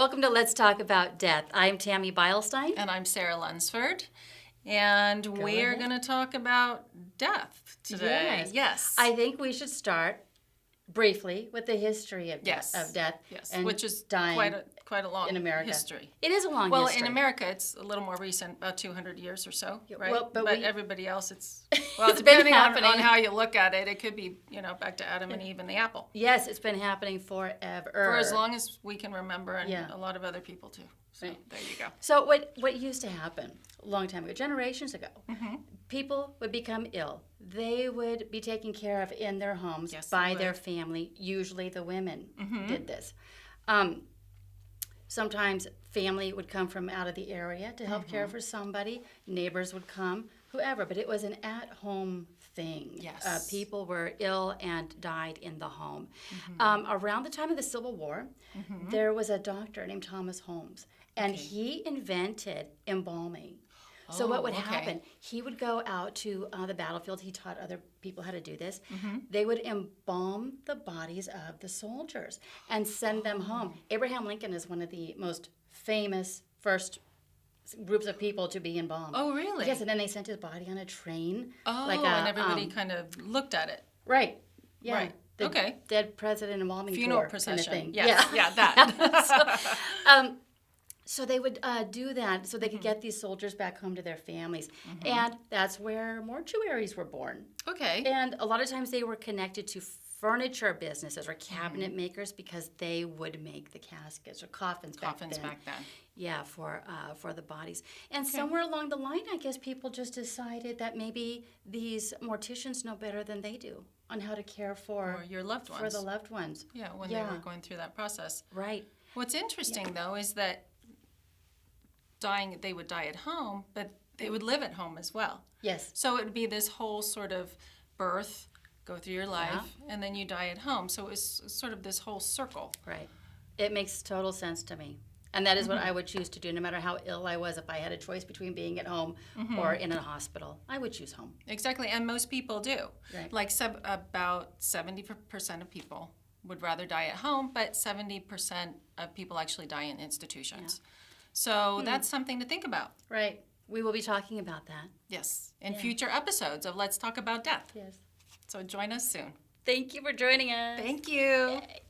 Welcome to Let's Talk About Death. I'm Tammy Beilstein. And I'm Sarah Lunsford. And we're going to talk about death today. Yes. I think we should start briefly with the history of death. Yes. And which is dying quite a long in America. history. It is a long well, history. in America, it's a little more recent, about 200 years or so, right? Well, but everybody else, it's well, it's depending been happening on how you look at it, it could be, back to Adam and Eve and the apple. Yes, it's been happening forever. For as long as we can remember, and a lot of other people too. So Right. there you go. So what used to happen a long time ago, generations ago, people would become ill. They would be taken care of in their homes by their family. Usually the women did this. Sometimes family would come from out of the area to help care for somebody. Neighbors would come, whoever. But it was an at-home thing. Yes. People were ill and died in the home. Around the time of the Civil War, there was a doctor named Thomas Holmes. And he invented embalming. So what would happen? He would go out to the battlefield. He taught other people how to do this. They would embalm the bodies of the soldiers and send them home. Abraham Lincoln is one of the most famous first groups of people to be embalmed. Oh, really? Yes, and then they sent his body on a train. And everybody kind of looked at it. Right. Yeah. Right. The dead president embalming Funeral tour procession. kind of thing. Yes. Yeah, that. So they would do that so they could get these soldiers back home to their families. And that's where mortuaries were born. Okay. And a lot of times they were connected to furniture businesses or cabinet makers because they would make the caskets or coffins back then. Yeah, for the bodies. And somewhere along the line, I guess people just decided that maybe these morticians know better than they do on how to care for your loved ones. For the loved ones. Yeah, when they were going through that process. Right. What's interesting, though, is that they would die at home, but they would live at home as well. Yes. So it would be this whole sort of birth, go through your life, and then you die at home. So it's sort of this whole circle. Right. It makes total sense to me. And that is what I would choose to do, no matter how ill I was. If I had a choice between being at home or in a hospital, I would choose home. Exactly, and most people do. Right. Like about 70% of people would rather die at home, but 70% of people actually die in institutions. Yeah. So that's something to think about. Right. We will be talking about that. Yes, in future episodes of Let's Talk About Death. Yes. So join us soon. Thank you for joining us. Thank you. Yay.